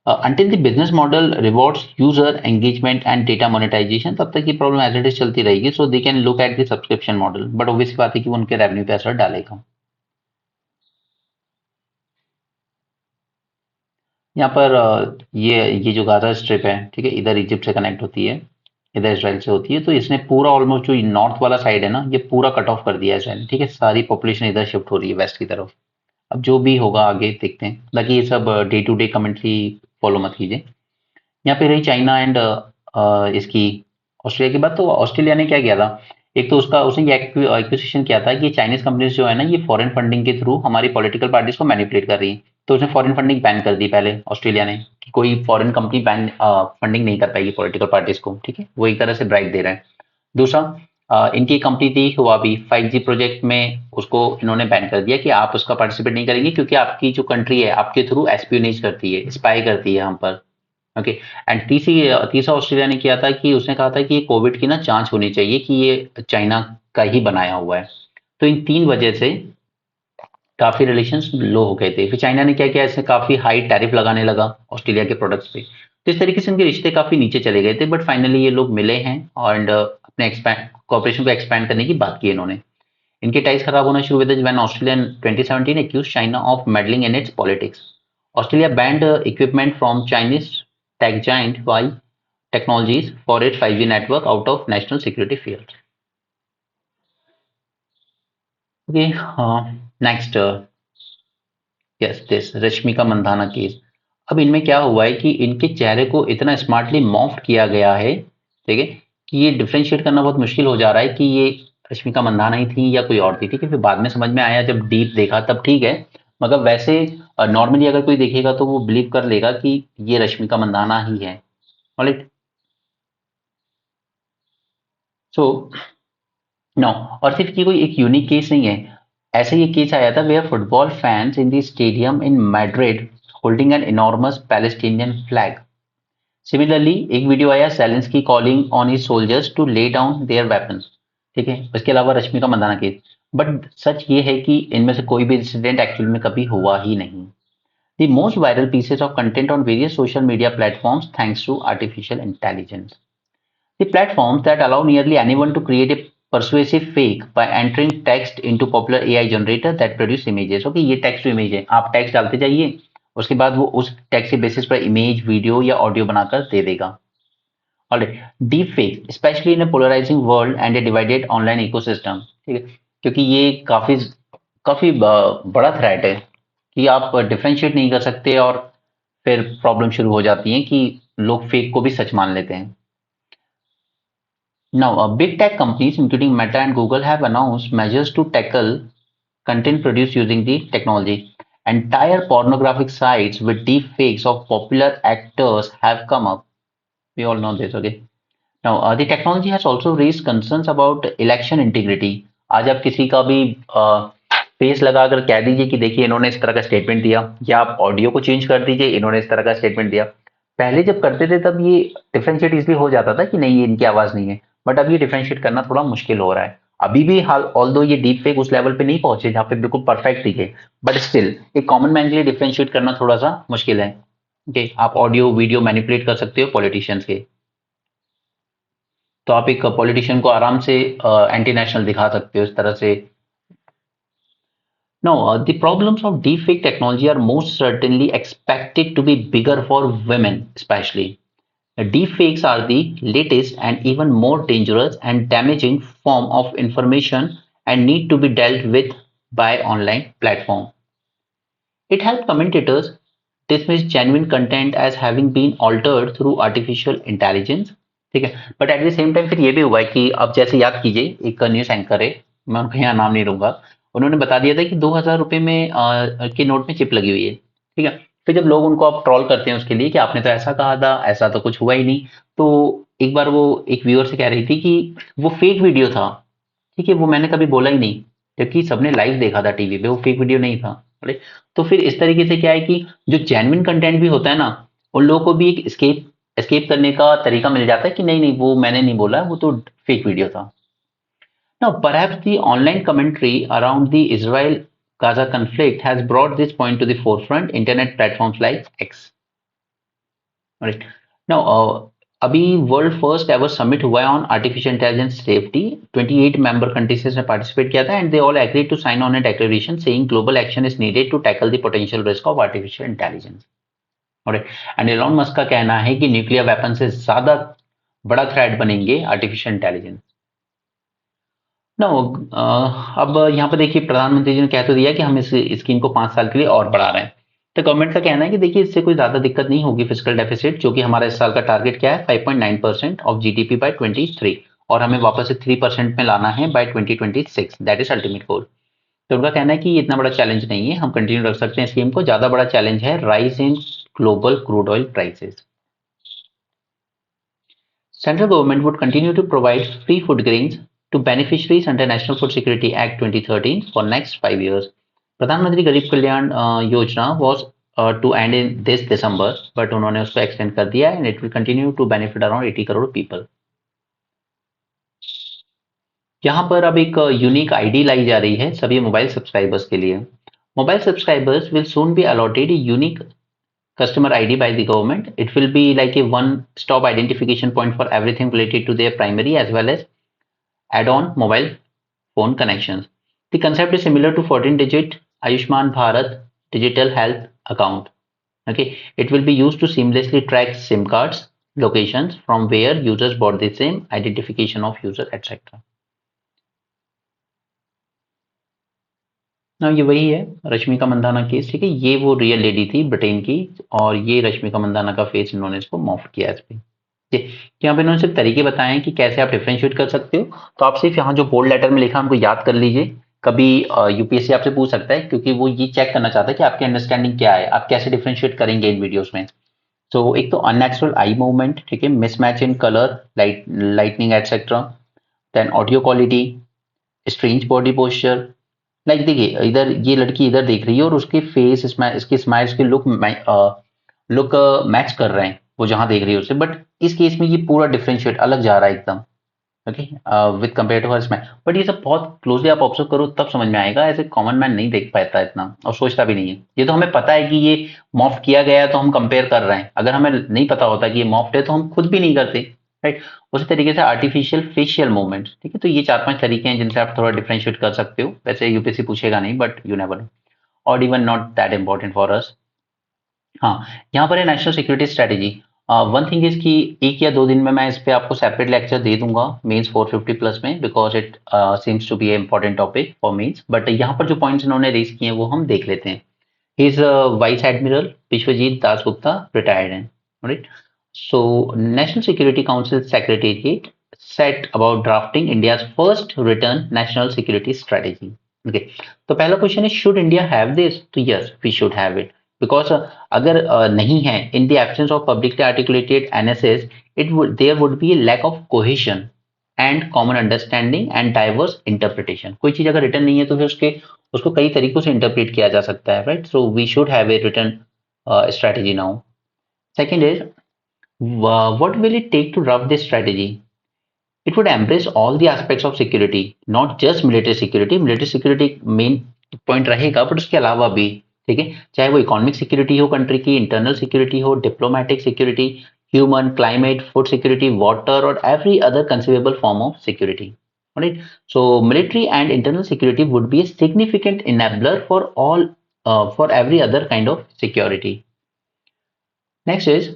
until the business model rewards user engagement and data monetization, तब तक ये प्रॉब्लम एज इट इज चलती रहेगी। So they can look at the subscription model, but obvious बात है कि वो उनके रेवेन्यू पे असर डालेगा। यहाँ पर ये जो गाजा स्ट्रिप है, ठीक है, इधर इजिप्ट से कनेक्ट होती है, इधर इसराइल से होती है, तो इसने पूरा ऑलमोस्ट जो नॉर्थ वाला साइड है ना, ये पूरा कट ऑफ कर दिया है इसराइल ने, ठीक है, सारी पॉपुलेशन इधर शिफ्ट हो रही है वेस्ट की तरफ। अब जो भी होगा आगे देखते हैं, बाकी ये सब day to day commentary follow मत कीजिए। यहाँ पे रही चाइना एंड इसकी ऑस्ट्रेलिया की बात, तो ऑस्ट्रेलिया ने क्या किया था, एक तो उसका उसने ये एक्विजिशन किया था कि चाइनीज कंपनीज जो है ना, ये फॉरेन फंडिंग के थ्रू हमारी पॉलिटिकल पार्टीज को मैनिपुलेट कर रही है। तो उसने फॉरेन फंडिंग बैन कर दी पहले ऑस्ट्रेलिया ने, कि कोई फॉरेन कंपनी बैन फंडिंग नहीं कर पाएगी पॉलिटिकल पार्टीज को, ठीक है, वो एक तरह से ब्राइट दे रहे हैं। दूसरा, इनकी कंपनी थी हुआवी, 5G प्रोजेक्ट में उसको इन्होंने बैन कर दिया कि आप उसका पार्टिसिपेट नहीं करेंगे, क्योंकि आपकी जो कंट्री है आपके थ्रू एस्पियोनेज करती है, स्पाई करती है हम पर। ओके। एंड तीसरा ऑस्ट्रेलिया ने किया था कि उसने कहा था कि कोविड की ना जांच होनी चाहिए कि ये चाइना का ही बनाया हुआ है। तो इन तीन वजह से काफी रिलेशंस लो हो गए थे। फिर चाइना ने क्या किया, इसने काफी हाई टैरिफ लगाने लगा ऑस्ट्रेलिया के प्रोडक्ट्स पे, तो इस तरीके से इनके रिश्ते काफी नीचे चले गए थे। बट फाइनली ये लोग मिले हैं और अपने एक्सपैंड कॉपरेशन को एक्सपैंड करने की बात की इन्होंने। इनके टाइज खराब होना शुरू हुए थे when Australia in 2017 accused China of meddling in its politics. Australia banned equipment from Chinese tech giant Huawei Technologies for its 5G network out of national security fears. Okay, next, yes, this Rashmika Mandanna case. अब इनमें क्या हुआ है कि इनके चेहरे को इतना स्मार्टली मॉफ्ट किया गया है, ठीक है, कि ये डिफरेंशिएट करना बहुत मुश्किल हो जा रहा है कि ये रश्मिका मंदाना ही थी या कोई और थी, ठीक है। फिर बाद में समझ में आया, जब डीप देखा तब ठीक है, मगर वैसे नॉर्मली अगर कोई देखेगा तो वो बिलीव कर लेगा कि ये रश्मिका मंदाना ही है। ऑलराइट, सो नो, और सिर्फ ये कोई एक यूनिक केस नहीं है। ऐसे ये केस आया था where football fans in the stadium in Madrid holding an enormous Palestinian flag. Similarly एक वीडियो आया Zelensky calling on his soldiers to lay down their weapons, ठीक है। इसके अलावा रश्मिका मंदाना केस। बट सच ये है कि इनमें से कोई भी इंसिडेंट एक्चुअल में कभी हुआ ही नहीं। The most viral pieces of content on various social media platforms thanks to artificial intelligence. The platforms that allow nearly anyone to create a persuasive fake by entering text into popular AI generator that produce images. Okay, ये text to image है, आप text डालते जाइए, उसके बाद वो उस text के बेसिस पर इमेज, वीडियो या ऑडियो बनाकर दे देगा। Alright, deep fake, especially in a polarizing world and a divided online ecosystem, ठीक है, क्योंकि ये काफी काफी बड़ा थ्रेट है कि आप डिफरेंशिएट नहीं कर सकते, और फिर प्रॉब्लम शुरू हो जाती है कि लोग फेक को भी सच मान लेते हैं। Now, big tech companies, including Meta and Google, have announced measures to tackle content produced using the technology. Entire pornographic sites with deep fakes of popular actors have come up. We all know this, okay? Now, the technology has also raised concerns about election integrity. आज आप किसी का भी फेस लगाकर कह दीजिए कि देखिए इन्होंने इस तरह का स्टेटमेंट दिया, या आप ऑडियो को चेंज कर दीजिए, इन्होंने इस तरह का स्टेटमेंट दिया। पहले जब करते थे तब ये डिफरेंशिएट इजली हो जाता था कि नहीं ये इनकी आवाज नहीं है, बट अब ये डिफरेंशिएट करना थोड़ा मुश्किल हो रहा है। अभी भी हाल ऑल्दो ये डीप फेक उस लेवल पे नहीं पहुंचे जहाँ पे बिल्कुल परफेक्ट दिखे, बट स्टिल एक कॉमन मैन के लिए डिफरेंशिएट करना थोड़ा सा मुश्किल है। ओके, आप ऑडियो वीडियो मैनिपुलेट कर सकते हो पॉलिटिशियंस के, तो आप एक पॉलिटिशियन को आराम से एंटी नेशनल दिखा सकते हो इस तरह से। Now, the problems of deepfake technology are most certainly expected to be bigger for women, especially. Deepfakes are the latest and even more dangerous and damaging form of information and need to be dealt with by online platform. It helps commentators dismiss genuine content as having been altered through artificial intelligence. ठीक है, but at the same time फिर ये भी हुआ है कि अब जैसे याद कीजिए एक न्यूज एंकर है, मैं उनका यहाँ नाम नहीं लूंगा, उन्होंने बता दिया था कि 2000 रुपए में के नोट में चिप लगी हुई है, ठीक है। फिर जब लोग उनको अब ट्रोल करते हैं उसके लिए कि आपने तो ऐसा कहा था, ऐसा तो कुछ हुआ ही नहीं, तो एक बार वो एक व्यूअर से कह रही थी कि वो फेक वीडियो था, ठीक है, वो मैंने कभी बोला ही नहीं, जबकि सबने लाइव देखा था टीवी पे, वो फेक वीडियो नहीं था। राइट? तो फिर इस तरीके से क्या है कि जो जेन्युइन कंटेंट भी होता है ना, उन लोगों को भी एक एस्केप करने का तरीका मिल जाता है कि नहीं नहीं वो मैंने नहीं बोला, वो तो फेक वीडियो था। Now, perhaps the online commentary around the Israel-Gaza conflict has brought this point to the forefront. Internet platforms like X. Right. Now, अभी वर्ल्ड फर्स्ट एवर समिट हुआ है on artificial intelligence safety 28 member countries ने पार्टिसिपेट किया था and they all agree to sign on a declaration saying global action is needed to tackle the potential risk of artificial intelligence. Alright, and Elon Musk का कहना है कि न्यूक्लियर वेपन से ज्यादा बड़ा थ्रेट बनेंगे आर्टिफिशियल इंटेलिजेंस। नो अब यहाँ पे देखिए प्रधानमंत्री जी ने कह तो दिया कि हम इस स्कीम को 5 साल के लिए और बढ़ा रहे हैं। तो गवर्नमेंट का कहना है कि देखिए इससे कोई ज्यादा दिक्कत नहीं होगी फिस्कल डेफिसिट, जो कि हमारा इस साल का टारगेट क्या है 5.9% ऑफ जीडीपी बाय 23 और हमें वापस से 3% में लाना है by 2026। That is ultimate goal. तो उनका कहना है कि इतना बड़ा चैलेंज नहीं है, हम कंटिन्यू रख सकते हैं स्कीम को। ज्यादा बड़ा चैलेंज है rise in global crude oil prices. Central government would continue to provide free food grains to beneficiaries under National Food Security Act 2013 for next 5 years. प्रधानमंत्री गरीब Kalyan Yojana was to end in this December, but उन्होंने उसको extend कर दिया and it will continue to benefit around 80 crore people. यहाँ पर अब एक यूनिक आईडी लाई जा रही है सभी मोबाइल सब्सक्राइबर्स के लिए। Mobile subscribers will soon be allotted a unique customer ID by the government. It will be like a one-stop identification point for everything related to their primary as well as add-on mobile phone connections. The concept is similar to 14-digit Ayushman Bharat digital health account. Okay, it will be used to seamlessly track SIM cards, locations from where users bought the SIM, identification of user, etc. ना ये वही है रश्मिका मंदाना केस, ठीक है। ये वो रियल लेडी थी ब्रिटेन की और ये रश्मिका मंदाना का फेस इन्होंने इसको मॉफ किया इस पे। यहाँ पे इन्होंने सिर्फ तरीके बताए हैं कि कैसे आप डिफरेंशिएट कर सकते हो। तो आप सिर्फ यहाँ जो बोल्ड लेटर में लिखा उनको याद कर लीजिए। कभी यूपीएससी आपसे पूछ सकता है क्योंकि वो ये चेक करना चाहता है कि आपकी अंडरस्टैंडिंग क्या है, आप कैसे डिफरेंशिएट करेंगे इन वीडियोस में। तो एक तो अननेचुरल आई मूवमेंट, ठीक है, mismatch in colour, lightning etcetera, then audio quality, strange body posture. Like देखिए इधर ये लड़की इधर देख रही है और उसके फेस इसकी स्माइल्स के लुक मैच कर रहे हैं वो जहां देख रही है उससे, बट इस केस में ये पूरा डिफरेंशिएट अलग जा रहा है एकदम, okay, with compare to her smile. But ये सब बहुत क्लोजली आप ऑब्जर्व करो तब समझ में आएगा, ऐसे कॉमन मैन नहीं देख पाता इतना और सोचता भी नहीं है। ये तो हमें पता है कि ये मॉफ किया गया है तो हम कंपेयर कर रहे हैं, अगर हमें नहीं पता होता कि ये मॉफ्ड है तो हम खुद भी नहीं करते, राइट। उसी तरीके से आर्टिफिशियल फेशियल मूवमेंट, ठीक है। तो ये 4-5 तरीके हैं जिनसे आप थोड़ा डिफरेंशिएट कर सकते हो। वैसे यूपीएससी पूछेगा नहीं बट यू नेवर नो, और even not that important for us. हाँ, यहाँ पर है national security strategy. One thing is कि 1 या 2 दिन में मैं इस पे आपको सेपरेट लेक्चर दे दूंगा मेंस 450 प्लस में, because it seems to be a important topic for mains. But यहाँ पर जो पॉइंट्स इन्होंने रेज किए हैं वो हम देख लेते हैं। He is vice admiral Vishwajit Dasgupta, retired हैं, right. So, National Security Council Secretariat set about drafting India's first written national security strategy. Okay. तो पहला क्वेश्चन है should India have this? तो yes, we should have it because अगर नहीं है in the absence of publicly articulated NSS, there would be a lack of cohesion and common understanding and diverse interpretation. कोई चीज अगर written नहीं है तो फिर उसको कई तरीकों से interpret किया जा सकता है, right? So we should have a written strategy now. Second is what will it take to draft this strategy? It would embrace all the aspects of security, not just military security. Military security main point रहेगा, but उसके अलावा भी, ठीक है, चाहे वो इकोनॉमिक सिक्योरिटी हो कंट्री की, इंटरनल सिक्योरिटी हो, diplomatic security, human, climate, food security, water और every other conceivable form of security. Alright, so military and internal security would be a significant enabler for all for every other kind of security. Next is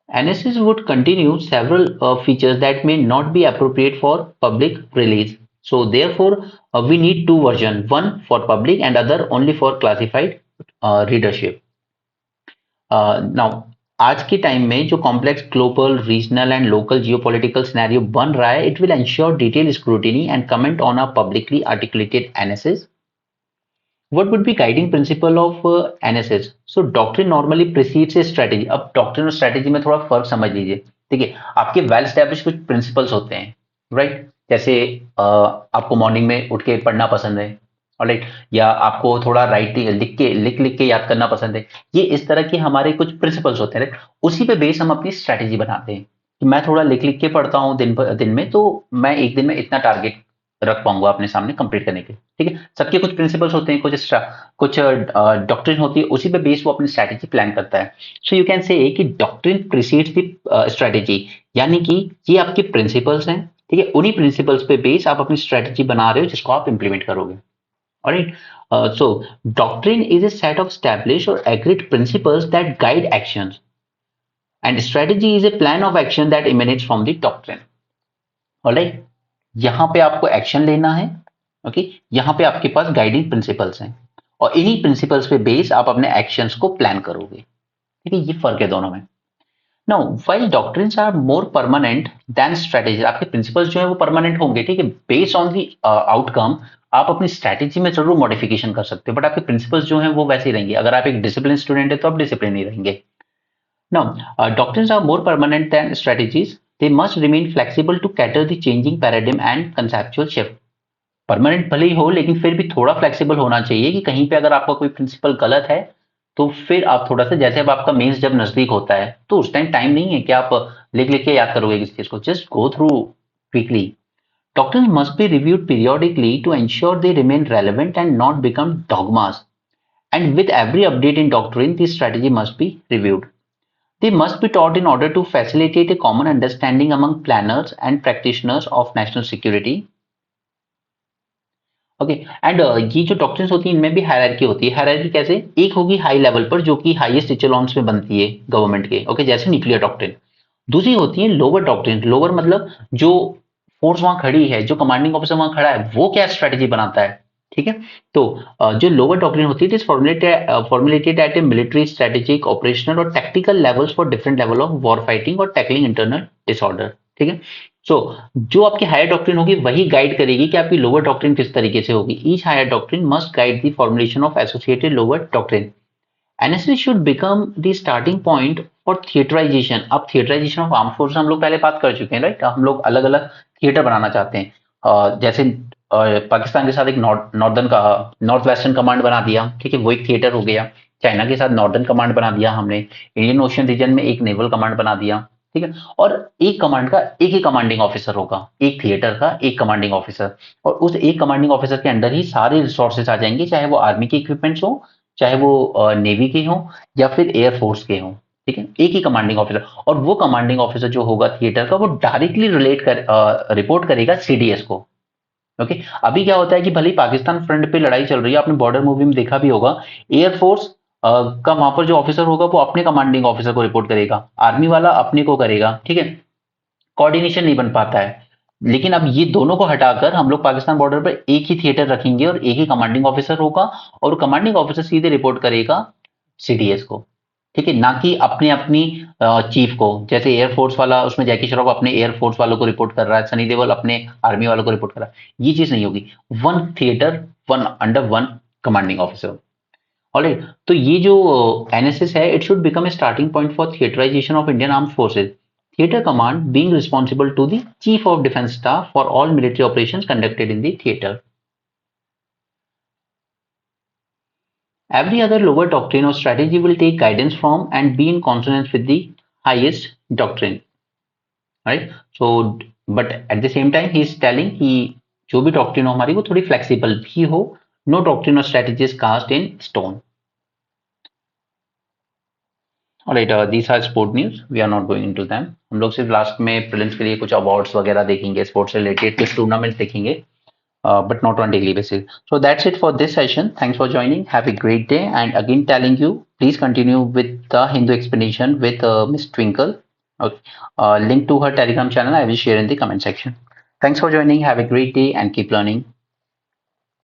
NSS would continue several features that may not be appropriate for public release. So therefore, we need 2 versions, one for public and other only for classified readership. Now, आज के टाइम में जो complex global, regional and local geopolitical scenario बन रहा है, it will ensure detail scrutiny and comment on a publicly articulated NSS. What would be guiding principle of NSS? So doctrine normally precedes a strategy. अब डॉक्ट्रिन और स्ट्रेटेजी में थोड़ा फर्क समझ लीजिए, ठीक है। आपके वेल स्टैब्लिश कुछ प्रिंसिपल्स होते हैं, राइट। जैसे आपको मॉर्निंग में उठ के पढ़ना पसंद है, राइट, या आपको थोड़ा लिख के याद करना पसंद है। ये इस तरह के हमारे कुछ प्रिंसिपल्स होते हैं, उसी पे बेस हम अपनी स्ट्रेटेजी बनाते हैं। कि मैं थोड़ा लिख लिख के पढ़ता हूँ दिन में, तो मैं एक दिन में इतना टारगेट रख पाऊंगा अपने सामने कंप्लीट करने के। ठीक है, सबके कुछ प्रिंसिपल्स होते हैं, कुछ डॉक्ट्रिन होती है, उसी पे बेस वो अपनी स्ट्रैटेजी प्लान करता है। सो यू कैन से कि डॉक्ट्रिन प्रीसीड्स द स्ट्रैटेजी, यानी कि ये आपके प्रिंसिपल्स हैं। ठीक है, उन्हीं प्रिंसिपल्स पे बेस आप अपनी स्ट्रैटेजी बना रहे हो जिसको आप इंप्लीमेंट करोगे। Alright, so doctrine is a set of established or agreed principles that guide actions, and strategy is a plan of action that emanates from the doctrine. Alright, यहां पे आपको एक्शन लेना है। ओके, यहां पे आपके पास गाइडिंग प्रिंसिपल्स हैं और इन्हीं प्रिंसिपल्स पे बेस आप अपने एक्शंस को प्लान करोगे। ठीक है, ये फर्क है दोनों में। Now while doctrines are more permanent than strategy, आपके प्रिंसिपल्स जो है वो परमानेंट होंगे। ठीक है, बेस्ड ऑन दी आउटकम आप अपनी स्ट्रैटेजी में जरूर मॉडिफिकेशन कर सकते हो, बट आपके प्रिंसिपल्स जो हैं वो वैसे ही रहेंगे। अगर आप एक डिसिप्लिन स्टूडेंट है तो आप डिसिप्लिन ही रहेंगे। Now, doctrines are more permanent than strategies. They must remain flexible to cater the changing paradigm and conceptual shift. Permanent भले ही हो, लेकिन फिर भी थोड़ा फ्लेक्सिबल होना चाहिए कि कहीं पे अगर आपका कोई प्रिंसिपल गलत है तो फिर आप थोड़ा सा, जैसे अब आपका मेंस जब नजदीक होता है तो उस टाइम टाइम नहीं है कि आप लिख लिख के याद करोगे किसी चीज को, just go through quickly. Doctrines must be reviewed periodically to ensure they remain relevant and not become dogmas. And with every update in doctrine, the strategy must be reviewed. They must be taught in order to facilitate a common understanding among planners and practitioners of national security. Okay, and ये जो डॉक्ट्रिन्स होती हैं इनमें भी हायरार्की होती है। हायरार्की कैसे? एक होगी हाई लेवल पर जो कि हाईएस्ट इचेलॉन्स में बनती है गवर्नमेंट के, ओके, जैसे न्यूक्लियर डॉक्ट्रिन। दूसरी होती है लोअर डॉक्ट्रिन। लोअर मतलब जो फोर्स वहां खड़ी है, जो कमांडिंग ऑफिसर वहां खड़ा है, वो क्या स्ट्रेटेजी बनाता है। ठीक है, तो जो लोअर डॉक्ट्रिन होती है it is formulated at a military, strategic, operational और tactical levels for different level of war fighting और टैकलिंग इंटरनल डिसऑर्डर। ठीक है, सो जो आपकी हायर डॉक्ट्रिन होगी वही गाइड करेगी कि आपकी लोअर डॉक्ट्रिन किस तरीके से होगी। Each higher doctrine must guide the formulation of associated lower doctrine. NSC should become the starting point for theatrisation. अब थिएटराइजेशन ऑफ आर्म फोर्स हम लोग पहले बात कर चुके हैं, राइट। हम लोग अलग अलग थिएटर बनाना चाहते हैं। जैसे पाकिस्तान के साथ एक नॉर्थ वेस्टर्न कमांड बना दिया, ठीक है, वो एक थिएटर हो गया। चाइना के साथ नॉर्दर्न कमांड बना दिया हमने। इंडियन ओशियन रीजन में एक नेवल कमांड बना दिया। ठीक है, और एक कमांड का एक ही कमांडिंग ऑफिसर होगा, एक थिएटर का एक कमांडिंग ऑफिसर, और उस एक कमांडिंग ऑफिसर के अंडर ही सारे रिसोर्सेज आ जाएंगे, चाहे वो आर्मी के इक्विपमेंट्स हो, चाहे वो नेवी के हो या फिर एयरफोर्स के हो। ठीक है, एक ही कमांडिंग ऑफिसर, और वो कमांडिंग ऑफिसर जो होगा थिएटर का वो डायरेक्टली रिपोर्ट करेगा सीडीएस को। ओके, अभी क्या होता है कि भले ही पाकिस्तान फ्रंट पे लड़ाई चल रही है, आपने बॉर्डर मूवी में देखा भी होगा, एयरफोर्स का वहां पर जो ऑफिसर होगा वो अपने कमांडिंग ऑफिसर को रिपोर्ट करेगा, आर्मी वाला अपने को करेगा। ठीक है, कोऑर्डिनेशन नहीं बन पाता है। लेकिन अब ये दोनों को हटाकर हम लोग पाकिस्तान बॉर्डर पर एक ही थिएटर रखेंगे और एक ही कमांडिंग ऑफिसर होगा, और कमांडिंग ऑफिसर सीधे रिपोर्ट करेगा सीडीएस को। ठीक है, ना कि अपने अपनी चीफ को। जैसे एयरफोर्स वाला, उसमें जैकी श्रॉफ अपने एयरफोर्स वालों को रिपोर्ट कर रहा है, सनी देओल अपने आर्मी वालों को रिपोर्ट कर रहा है। ये चीज नहीं होगी। One theatre, one under one commanding officer. Alright, तो ये जो एनएसएस है, it should become a starting point for theatrisation of Indian arm forces. Theater command being responsible to the Chief of Defence Staff for all military operations conducted in the theater. Every other lower doctrine or strategy will take guidance from and be in consonance with the highest doctrine. Right? So, but at the same time, he is telling कि जो भी doctrine हो हमारी वो थोड़ी flexible भी हो. No doctrine or strategy is cast in stone. Alright, these are sport news. We are not going into them. हम लोग सिर्फ लास्ट में प्रीलिम्स के लिए कुछ अवार्ड्स वगैरह देखेंगे, स्पोर्ट्स से रिलेटेड कुछ टूर्नामेंट्स देखेंगे, but not on daily basis. So that's it for this session. Thanks for joining. Have a great day. And again, telling you, please continue with the Hindu explanation with Miss Twinkle. Okay. Link to her Telegram channel I will share in the comment section. Thanks for joining. Have a great day and keep learning.